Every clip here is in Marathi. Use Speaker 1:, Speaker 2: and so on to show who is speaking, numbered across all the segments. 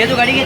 Speaker 1: घे तू गाडी घे.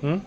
Speaker 2: हं?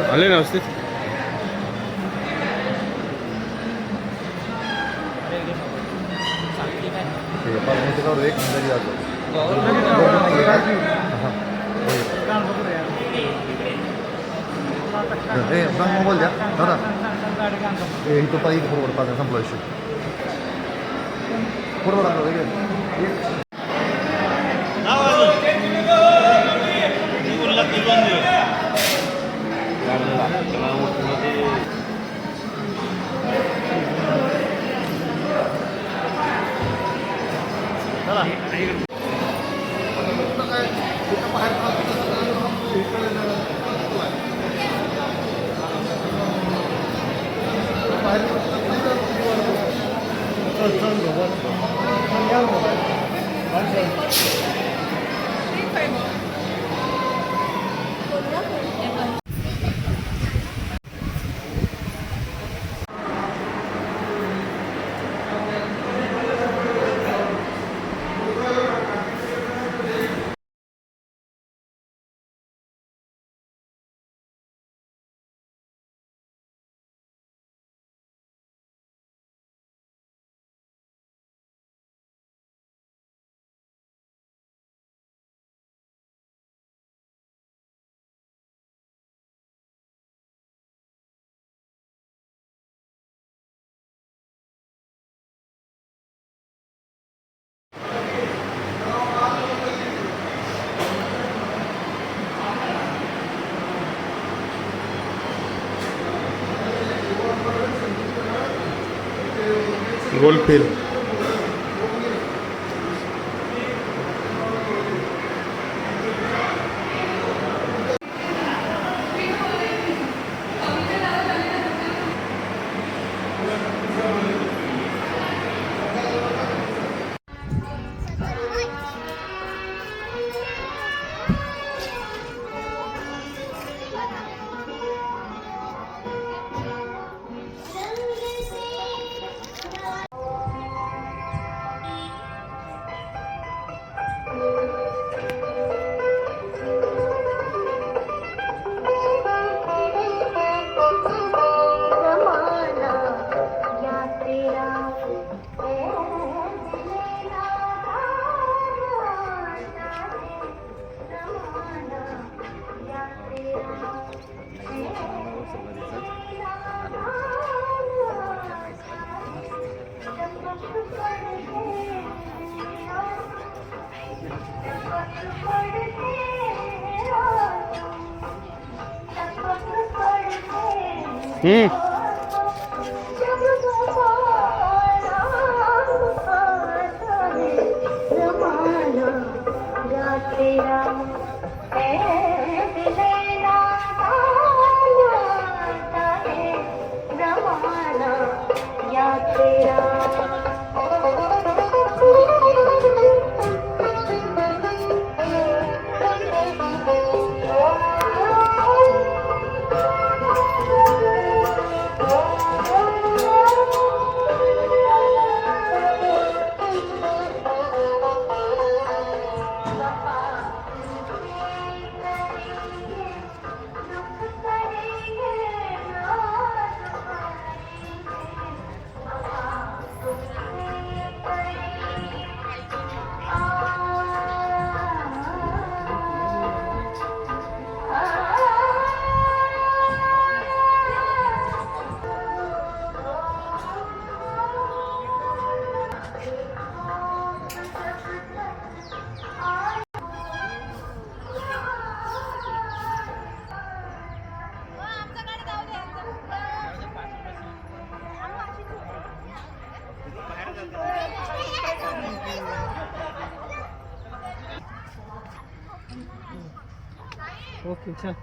Speaker 2: आले ना व्यवस्थित.
Speaker 3: मोबाईल द्या दादा इथं पाहिजे बरोबर पाच संपला विषय बरोबर आणलं
Speaker 2: गोल फिर
Speaker 4: ओके चल.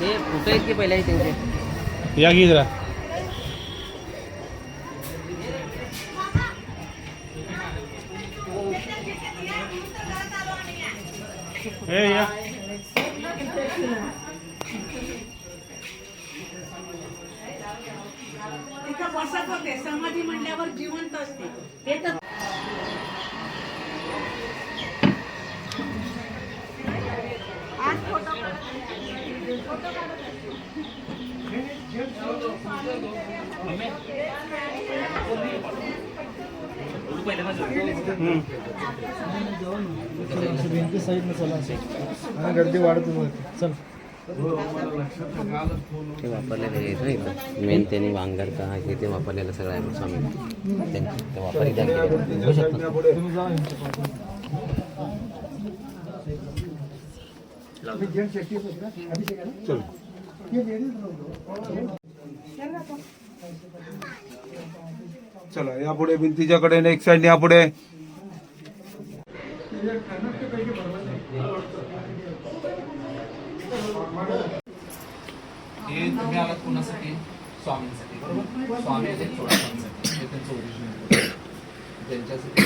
Speaker 1: ते फोटो आहेत की पहिला त्यांचे.
Speaker 2: या की जरा. या
Speaker 5: बसत होते. समाधी म्हणल्यावर जिवंत असते हे तर.
Speaker 3: गर्दी वाढत चल.
Speaker 1: ते वापरलेलं आहे ना इथं मेन त्यांनी वांगर का हे ते वापरलेलं सगळं आहे स्वामी ते
Speaker 6: चला या पुढे भिंतीच्या कडेने एक साइड या पुढे.
Speaker 7: हे तुम्ही आलात कोणासाठी? स्वामींसाठी, बरोबर. स्वामी आहेत चोळापांसाठी, हे त्यांचं ओरिजिनल. ज्यांच्यासाठी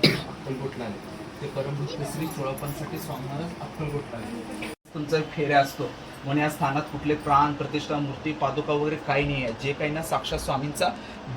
Speaker 7: अक्कलकोटला आले ते परमभक्त श्री चोळापांसाठी स्वामी महाराज अक्कलकोटला आले. तुमचा फेऱ्या असतो म्हणून या स्थानात कुठले प्राण प्रतिष्ठा मूर्ती पादुका वगैरे काही नाही आहे. जे काही ना साक्षात स्वामींचा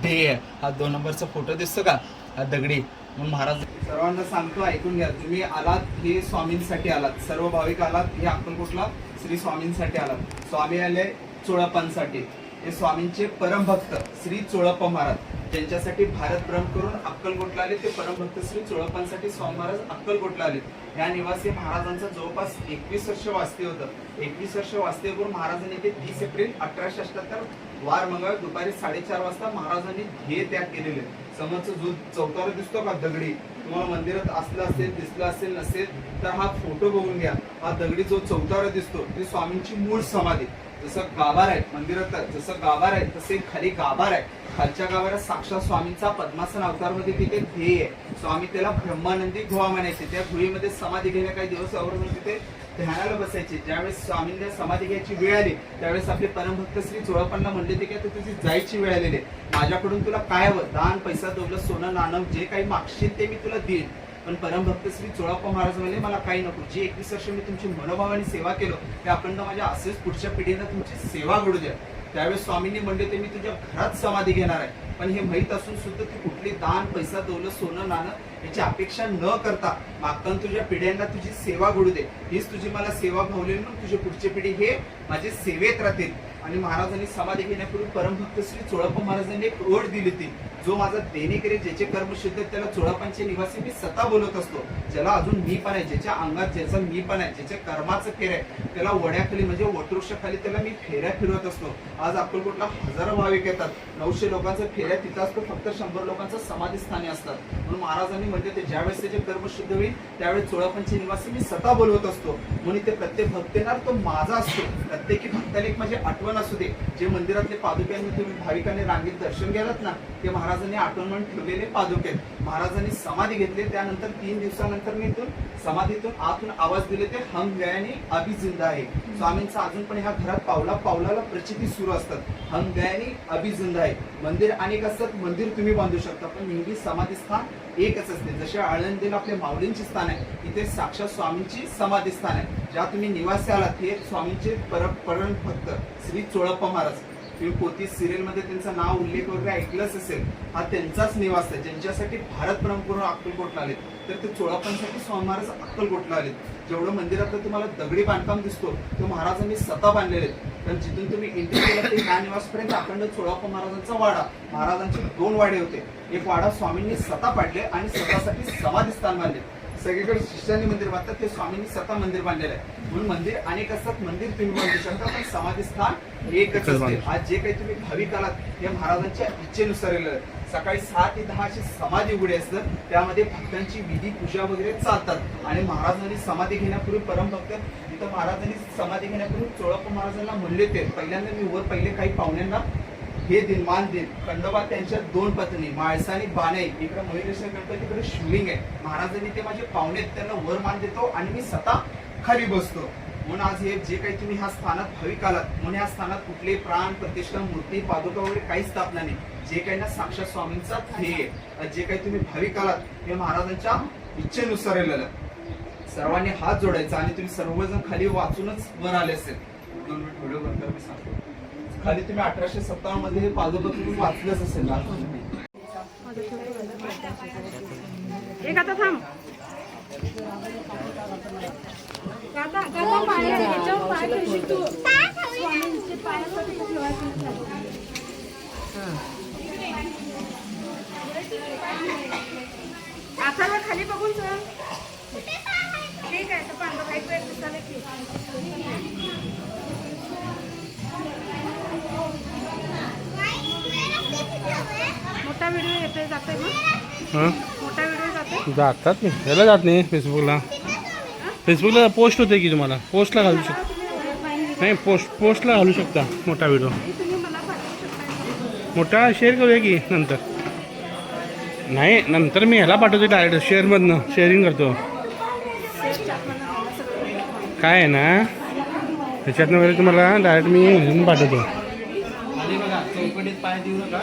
Speaker 7: देह आहे. हा 2 नंबरचा फोटो दिसतो का, हा दगडी. म्हणून महाराज सर्वांना सांगतो, ऐकून घ्या. तुम्ही आलात हे स्वामींसाठी आलात, सर्व भाविक आलात हे अक्कलकोटला श्री स्वामींसाठी आलात. स्वामी आले चोळापांसाठी. हे स्वामींचे परमभक्त श्री चोळप्पा महाराज, ज्यांच्यासाठी भारत भ्रमण करून अक्कलकोटला आले ते परमभक्त श्री चोळप्पांसाठी स्वामी महाराज अक्कलकोटला आले. या निवासी महाराजांचं जवळपास 21 वर्ष वास्तव्य होतं. 21 वर्ष वास्तव्य करून महाराजांनी ते 30 एप्रिल 1878 वार मंगळवार दुपारी 4:30 वाजता महाराजांनी ध्येय त्याग केलेले. समोरचा जो चौतारा दिसतो का दगडी, तुम्हाला मंदिरात असला असेल दिसला असेल नसेल तर हा फोटो बघून घ्या. हा दगडी जो चौतारा दिसतो ती स्वामींची मूळ समाधी. जसं गाभार आहे मंदिरात, जसं गाभार आहे तसे खाली गाभार आहे. खालच्या गाभारात साक्षात स्वामींचा पद्मासन अवतारमध्ये तिथे ध्येय आहे. स्वामी त्याला ब्रह्मानंदी गुहा म्हणायचे. त्या गुहेमध्ये समाधी घेण्या काही दिवस अगोदर तिथे ध्यानाला बसायचे. ज्यावेळेस स्वामींना समाधी घ्यायची वेळ आली त्यावेळेस आपले परमभक्त श्री चोळप्पांना म्हणले ते की तुझी जायची वेळ आलेली आहे. माझ्याकडून तुला काय हवं, दान पैसा दौलत सोनं नाणं जे काही मागशील ते मी तुला देईन. पण परमभक्त श्री चोळप्पा महाराज म्हणले मला काही नको. जी 21 वर्ष मी तुमची मनोभावाने सेवा केलं ते अखंड माझ्या असेच पुढच्या पिढीनं तुमची सेवा घडू द्या. त्यावेळेस स्वामींनी म्हणले ते मी तुझ्या घरात समाधी घेणार आहे. पण हे माहीत असून सुद्धा तू कुठली दान पैसा दौलत सोनं नाणं याची अपेक्षा न करता मागताना तुझ्या पिढ्यांना तुझी सेवा घडू दे. हीच तुझी मला सेवा भावलेली म्हणून तुझी पुढची पिढी हे माझी सेवेत राहतील. आणि महाराजांनी समाधी घेण्यापूर्वी परमभक्त श्री चोळप्पा महाराजांनी एक ओढ दिली ती, जो माझा देणेकरी ज्याचे कर्म शुद्ध आहेत त्याला चोळप्पांचे निवासी मी स्वतः बोलत असतो. ज्याला अजून मी पण आहे, ज्याच्या अंगात ज्याचा मी पण आहे, ज्याच्या कर्माचं फेर आहे, त्याला वड्याखाली म्हणजे वटवृक्षाखाली त्याला मी फेऱ्या फिरवत असतो. आज अक्कलकोटला हजारो भाविक येतात, 900 लोकांचा फेऱ्या तिथं असतो, फक्त 100 लोकांचं समाधी स्थानी असतात. म्हणून महाराजांनी म्हणजे ते ज्यावेळेस त्याचे कर्म शुद्ध होईल त्यावेळेस चोळप्पांचे निवासी मी स्वतः बोलवत असतो. म्हणून ते प्रत्येक भक्त येणार तो माझा असतो. प्रत्येकी भक्ताला एक माझी आठवण असू दे. जे मंदिरातले पादुक्यांनी तुम्ही भाविकांनी रांगेत दर्शन घ्यालात ना, ते महाराजांनी आठवण म्हणून ठेवलेले पादुके. महाराजांनी समाधी घेतली, त्यानंतर 3 दिवसानंतर मी समाधीतून आतून आवाज दिले, ते हम गयानी अभी जिंदा आहे. स्वामींचा अजून पण ह्या घरात पावला पावलाला प्रचिती सुरू असतात. हम गयानी अभी जिंदा आहे. मंदिर अनेक असतात, मंदिर तुम्ही बांधू शकता, पण नेहमी समाधी स्थान एकच असते. जसे आळंदीला आपले माऊलींचे स्थान आहे, इथे साक्षात स्वामींची समाधी स्थान आहे. ज्या तुम्ही निवासी आलात हे स्वामींचे परम भक्त श्री चोळप्पा महाराज. तुम्ही पोती सिरियल मध्ये त्यांचं नाव उल्लेख वगैरे ऐकलंच असेल. हा त्यांचाच निवास आहे. ज्यांच्यासाठी भारत परमपूर्ण अक्कलकोटला आलेत, तर ते चोळप्पांसाठी स्वामी महाराज अक्कलकोटला आलेत. जेवढं मंदिरात तुम्हाला दगडी बांधकाम दिसतो तो महाराजांनी स्वतः बांधलेले आहेत. कारण जिथून तुम्ही एंट्री केला ते ह्या निवासपर्यंत अखंड चोळप्पा महाराजांचा वाडा. महाराजांचे 2 वाडे होते. एक वाडा स्वामींनी स्वतः पाडले आणि स्वतःसाठी समाधी स्थान बांधले. सगळीकडे शिष्यानी मंदिर बांधतात, ते स्वामींनी स्वतः मंदिर बांधलेलं आहे. म्हणून मंदिर अनेक असतात, मंदिर तुम्ही बांधू शकता, पण समाधी स्थान एकच असते. आज जे काही तुम्ही भाविक आलात हे महाराजांच्या इच्छेनुसार आलेलं. सकाळी 6 ते 10 अशी समाधी उघडी असतात, त्यामध्ये भक्तांची विधी पूजा वगैरे चालतात. आणि महाराजांनी समाधी घेण्यापूर्वी परमभक्त इथं महाराजांनी समाधी घेण्यापूर्वी चोळप्पा महाराजांना म्हणले ते पहिल्यांदा मी वर पहिले काही पाहुण्यांना हे दिन मान दिन. खंडोबा त्यांच्या 2 पत्नी माळसा आणि बानाई, इकडे मयुरेश्वर गणपतीकडे शिवलिंग आहे. महाराजांनी ते माझे पाहुणे त्यांना वर मान देतो आणि मी स्वतः खाली बसतो. म्हणून आज हे जे काही तुम्ही ह्या स्थानात भाविक आलात, म्हणून ह्या स्थानात कुठले प्राण प्रतिष्ठा मूर्ती पादुका वगैरे काही स्थापना नाही. जे काही ना साक्षात स्वामींचा ध्येय. जे काही तुम्ही भाविक आलात हे महाराजांच्या इच्छेनुसार आलेलं. सर्वांनी हात जोडायचा आणि तुम्ही सर्वजण खाली वाचूनच वर आले असेल. 2 मिनिट व्हिडिओ बंद कर, मी सांगतो. खाली तुम्ही 1857 मध्ये हे पादुका तुम्ही वाचलंच असेल ना.
Speaker 5: एक आता थांब. आता खाली बघून चल. ठीक आहे, तर पांडव काही वेळ दिसायला की मोठा व्हिडिओ येतोय जातोय मग. मोठा व्हिडिओ जातोय
Speaker 2: जातात नाही, त्याला जात नाही. फेसबुकला पोस्ट होते की तुम्हाला पोस्टला घालू शकता. नाही, पोस्टला घालू शकता मोठा व्हिडिओ.
Speaker 5: तुम्ही मला पाठवू शकता.
Speaker 2: मोठा शेअर करूया की नंतर. नाही, नंतर मी ह्याला पाठवतो डायरेक्ट शेअरमधनं शेअरिंग करतो. काय आहे ना त्याच्यातनं वगैरे तुम्हाला डायरेक्ट मी पाठवतो.
Speaker 7: चौकटीत पाय देऊ नका.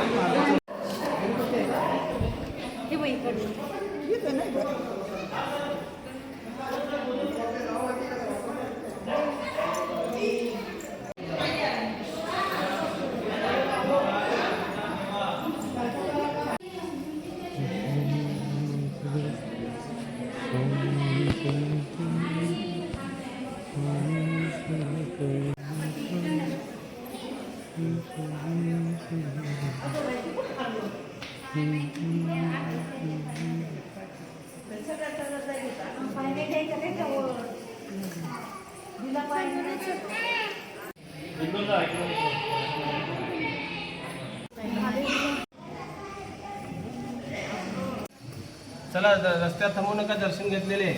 Speaker 4: चला रस्त्यात थांबू नका, दर्शन घेतलेले.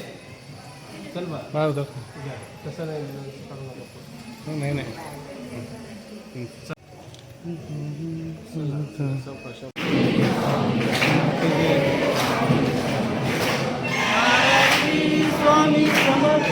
Speaker 4: चल बा.
Speaker 2: काय होतं?
Speaker 4: तसं नाही करू नका.
Speaker 2: नाही नाही.
Speaker 4: स्वामी समर्थ.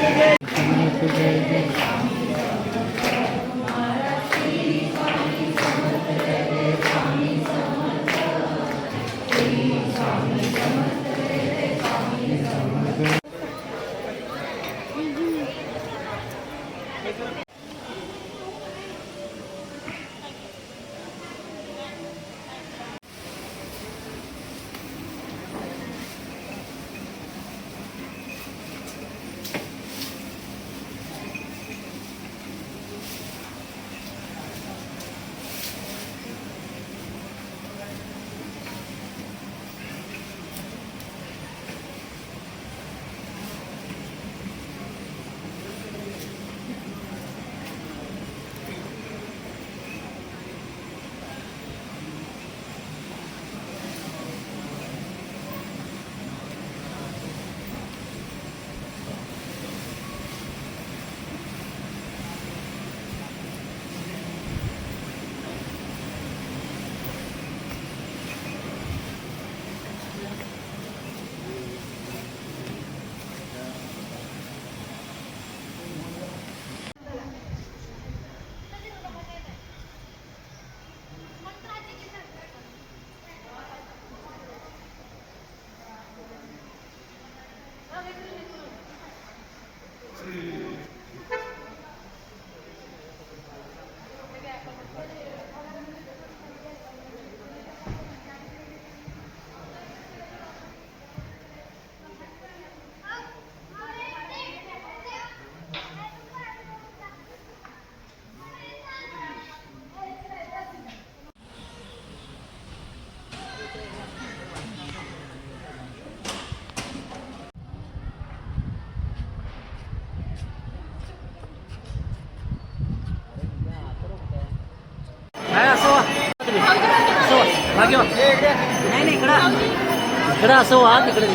Speaker 1: मागे वा. नाही नाही इकडं असं वा तिकडे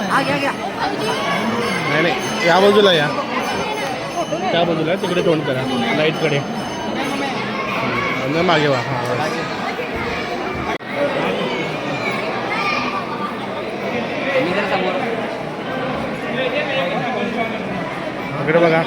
Speaker 1: हा घ्या घ्या.
Speaker 2: नाही नाही या बाजूला या, त्या बाजूला तिकडे तोंड करा लाईटकडे. मागे वा. हां इकडे बघा.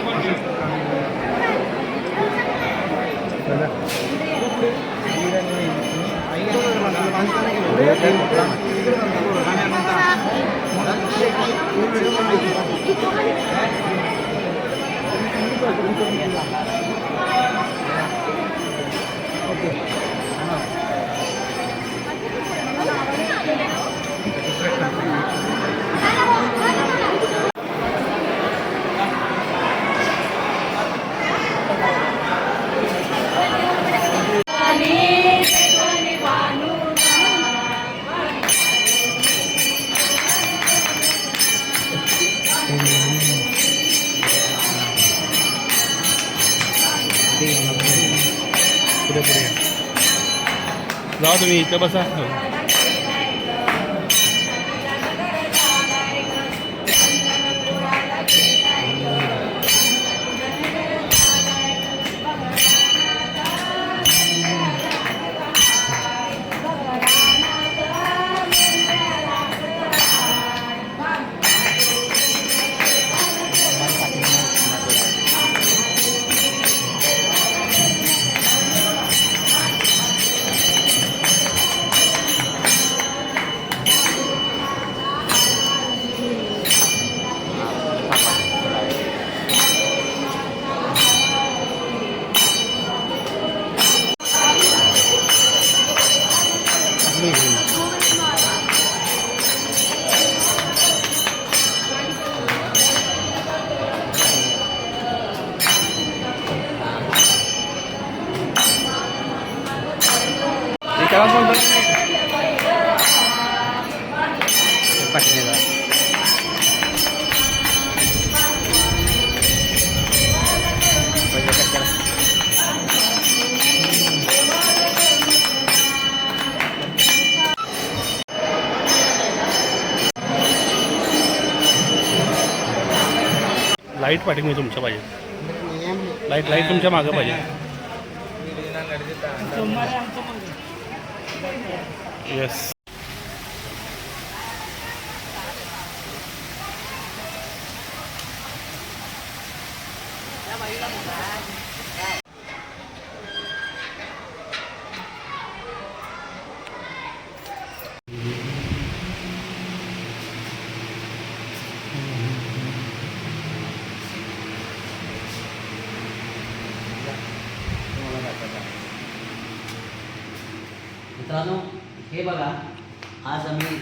Speaker 2: पुढे पुढे जाऊ तुम्ही इथं बसा. लाईट पाठीमागे तुमच्या पाहिजे. लाईट तुमच्या मागं पाहिजे. येस.
Speaker 1: मित्रांनो हे बघा, आज आम्ही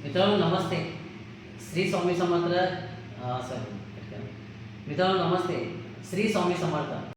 Speaker 1: मित्रांनो नमस्ते. श्री स्वामी समर्थ. मित्रांनो नमस्ते. श्री स्वामी समर्थ.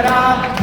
Speaker 8: परा